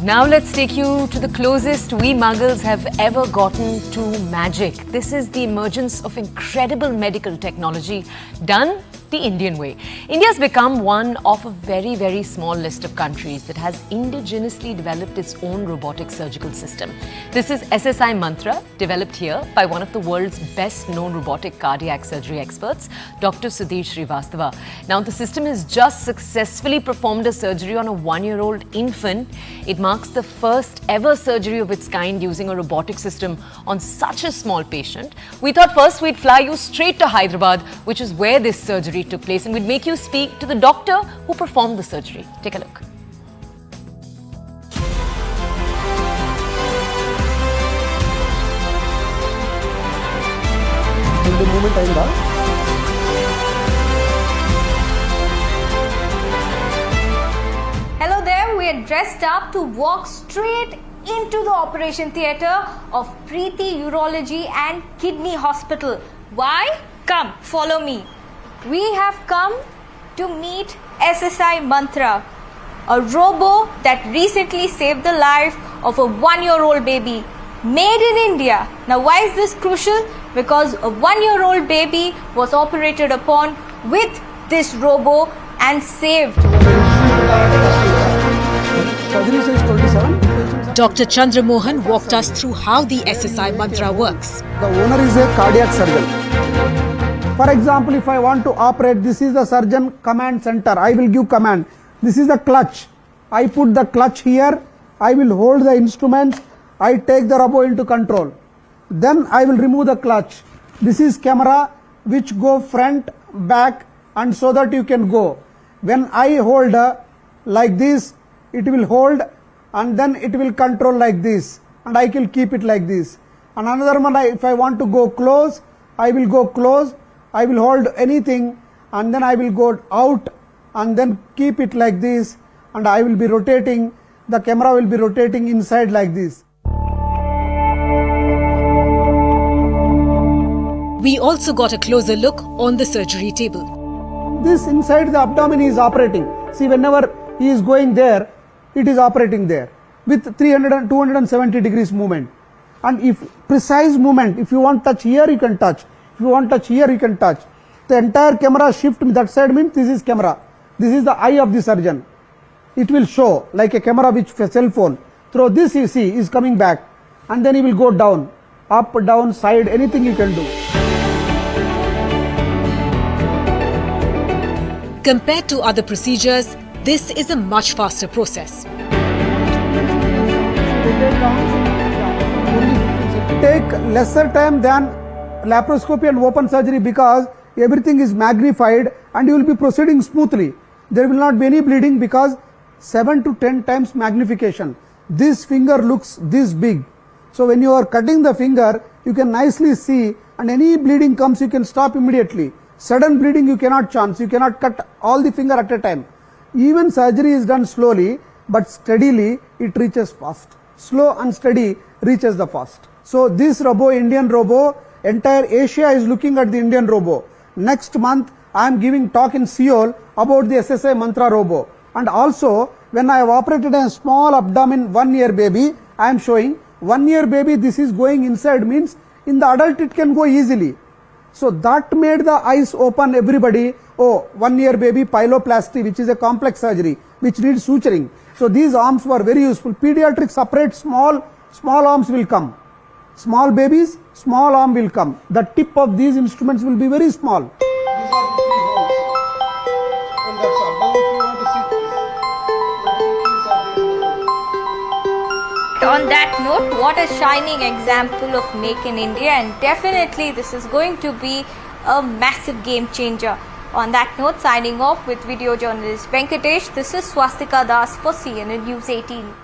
Now let's take you to the closest we muggles have ever gotten to magic. This is the emergence of incredible medical technology done the Indian way. India has become one of a very, very small list of countries that has indigenously developed its own robotic surgical system. This is SSI Mantra, developed here by one of the world's best-known robotic cardiac surgery experts, Dr. Sudhir Srivastava. Now, the system has just successfully performed a surgery on a one-year-old infant. It marks the first ever surgery of its kind using a robotic system on such a small patient. We thought first we'd fly you straight to Hyderabad, which is where this surgery took place, and we'd make you speak to the doctor who performed the surgery. Take a look. Hello there, we are dressed up to walk straight into the operation theatre of Preeti Urology and Kidney Hospital. Why? Come, follow me. We have come to meet SSI Mantra, a robo that recently saved the life of a one-year-old baby, made in India. Now, why is this crucial? Because a one-year-old baby was operated upon with this robo and saved. Dr. Chandra Mohan walked us through how the SSI Mantra works. The owner is a cardiac surgeon. For example, if I want to operate, this is the surgeon command center. I will give command. This is the clutch. I put the clutch here. I will hold the instruments. I take the robo into control. Then I will remove the clutch. This is camera which go front, back, and so that you can go. When I hold like this, it will hold, and then it will control like this, and I will keep it like this. And another one, if I want to go close, I will go close. I will hold anything, and then I will go out and then keep it like this, and I will be rotating. The camera will be rotating inside like this. We also got a closer look on the surgery table. This inside the abdomen is operating. See, whenever he is going there, it is operating there with 300 and 270 degrees movement. And if precise movement, if you want touch here, you can touch. If you want touch here, you can touch. The entire camera shift that side means this is camera. This is the eye of the surgeon. It will show like a camera which a cell phone. Through this you see is coming back, and then he will go down, up, down, side, anything you can do. Compared to other procedures, this is a much faster process. Take lesser time than laparoscopy and open surgery because everything is magnified and you will be proceeding smoothly. There will not be any bleeding because 7 to 10 times magnification. This finger looks this big. So when you are cutting the finger, you can nicely see, and any bleeding comes, you can stop immediately. Sudden bleeding you cannot chance. You cannot cut all the finger at a time. Even surgery is done slowly, but steadily it reaches fast. Slow and steady reaches the fast. So this robo, Indian robo, entire Asia is looking at the Indian robo. Next month, I am giving talk in Seoul about the SSI Mantra robo. And also, when I have operated a small abdomen 1-year baby, I am showing 1-year baby, this is going inside means in the adult it can go easily. So that made the eyes open everybody. Oh, 1-year baby pyeloplasty, which is a complex surgery, which needs suturing. So these arms were very useful. Pediatric separate small arms will come. Small babies, small arm will come. The tip of these instruments will be very small. These are the 3 holes. And that's all. Now if you want to see this, On that note, what a shining example of Make in India, and definitely this is going to be a massive game changer. On that note, signing off with video journalist Venkatesh, this is Swastika Das for CNN News 18.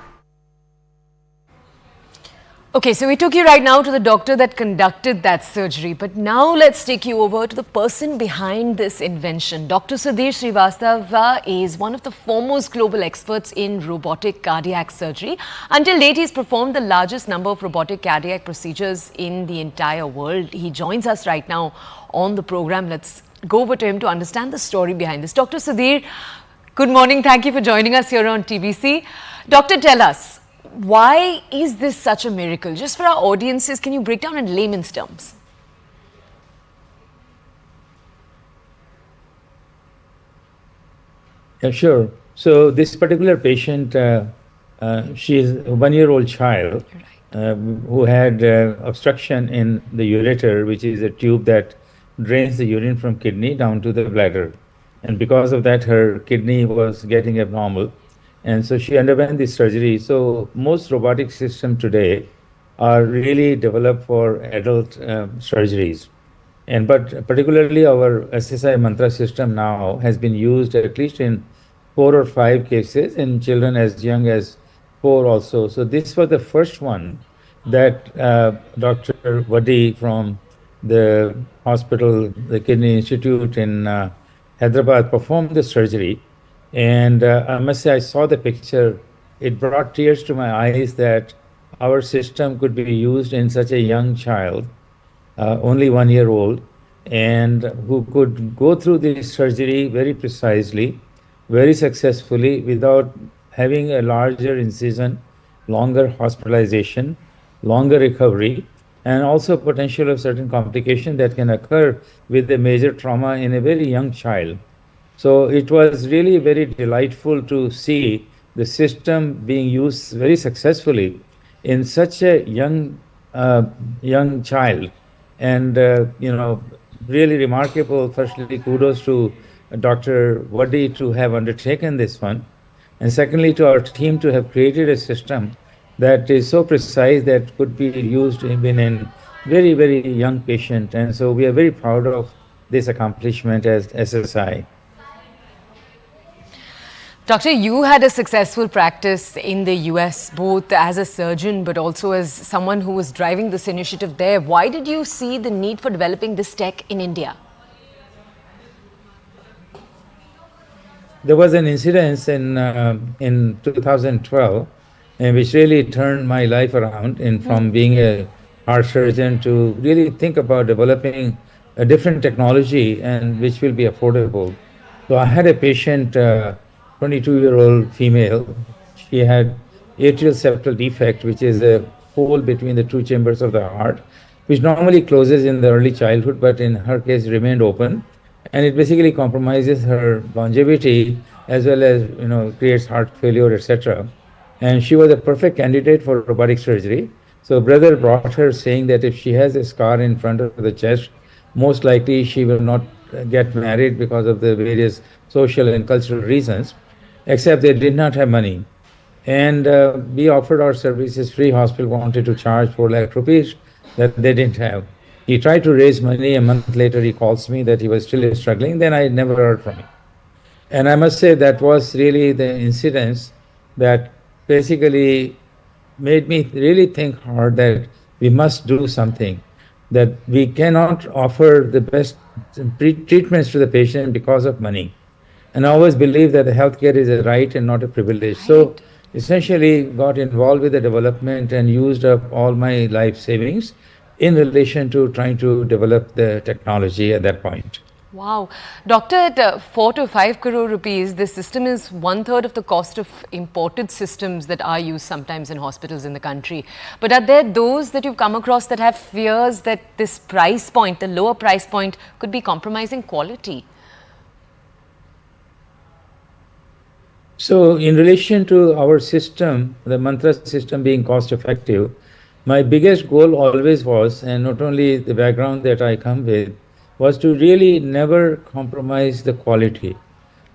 Okay, so we took you right now to the doctor that conducted that surgery, but now let's take you over to the person behind this invention. Dr. Sudhir Srivastava is one of the foremost global experts in robotic cardiac surgery. Until date, he's performed the largest number of robotic cardiac procedures in the entire world. He joins us right now on the program. Let's go over to him to understand the story behind this. Dr. Sudhir, good morning. Thank you for joining us here on TBC. Doctor, tell us, Why is this such a miracle? Just for our audiences, can you break down in layman's terms? Yeah, sure. So this particular patient, she is a 1-year-old child who had obstruction in the ureter, which is a tube that drains the urine from kidney down to the bladder. And because of that, her kidney was getting abnormal. And so she underwent this surgery. So most robotic systems today are really developed for adult surgeries. But particularly our SSI Mantra system now has been used at least in 4 or 5 cases in children as young as 4 also. So this was the first one that Dr. Vadi from the hospital, the Kidney Institute in Hyderabad performed the surgery. And I must say, I saw the picture. It brought tears to my eyes that our system could be used in such a young child, only 1 year old, and who could go through this surgery very precisely, very successfully, without having a larger incision, longer hospitalization, longer recovery, and also potential of certain complication that can occur with a major trauma in a very young child. So it was really very delightful to see the system being used very successfully in such a young child, and really remarkable. Firstly, kudos to Dr. Vadi to have undertaken this one, and secondly to our team to have created a system that is so precise that could be used even in very, very young patient. And so we are very proud of this accomplishment as SSI. Doctor, you had a successful practice in the US, both as a surgeon but also as someone who was driving this initiative there. Why did you see the need for developing this tech in India? There was an incident in 2012, which really turned my life around from being a heart surgeon to really think about developing a different technology and which will be affordable. So I had a patient, 22-year-old female. She had atrial septal defect, which is a hole between the 2 chambers of the heart, which normally closes in the early childhood, but in her case remained open. And it basically compromises her longevity as well as, creates heart failure, etc. And she was a perfect candidate for robotic surgery. So brother brought her saying that if she has a scar in front of the chest, most likely she will not get married because of the various social and cultural reasons, except they did not have money. And we offered our services free. Hospital wanted to charge 4 lakh rupees that they didn't have. He tried to raise money. A month later, he calls me that he was still struggling. Then I never heard from him. And I must say that was really the incidents that basically made me really think hard that we must do something, that we cannot offer the best treatments to the patient because of money. And I always believe that the healthcare is a right and not a privilege. So essentially got involved with the development and used up all my life savings in relation to trying to develop the technology at that point. Wow. Doctor, at 4 to 5 crore rupees, this system is 1/3 of the cost of imported systems that are used sometimes in hospitals in the country. But are there those that you've come across that have fears that this price point, the lower price point, could be compromising quality? So in relation to our system, the Mantra system being cost effective, my biggest goal always was, and not only the background that I come with, was to really never compromise the quality,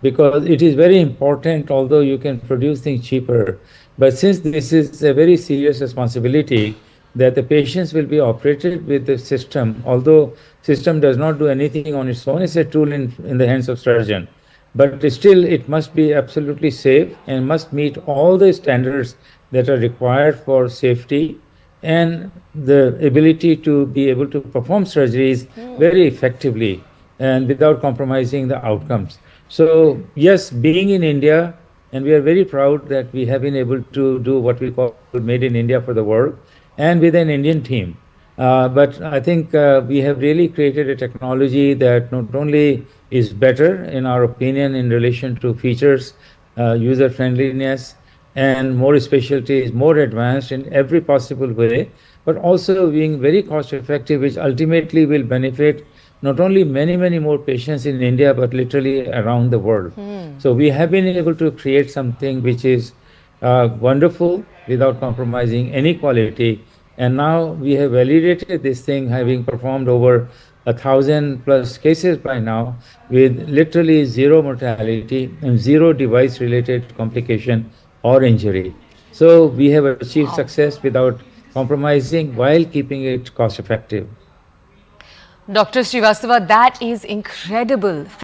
because it is very important, although you can produce things cheaper, but since this is a very serious responsibility that the patients will be operated with the system, although system does not do anything on its own, it's a tool in the hands of surgeon. But still, it must be absolutely safe and must meet all the standards that are required for safety and the ability to be able to perform surgeries very effectively and without compromising the outcomes. So yes, being in India, and we are very proud that we have been able to do what we call Made in India for the world, and with an Indian team. But I think we have really created a technology that not only is better, in our opinion, in relation to features, user friendliness, and more specialties, more advanced in every possible way, but also being very cost effective, which ultimately will benefit not only many, many more patients in India, but literally around the world. So we have been able to create something which is wonderful without compromising any quality. And now we have validated this thing, having performed over 1,000+ cases by now, with literally zero mortality and zero device-related complication or injury. So we have achieved success without compromising while keeping it cost-effective. Dr. Srivastava, that is incredible.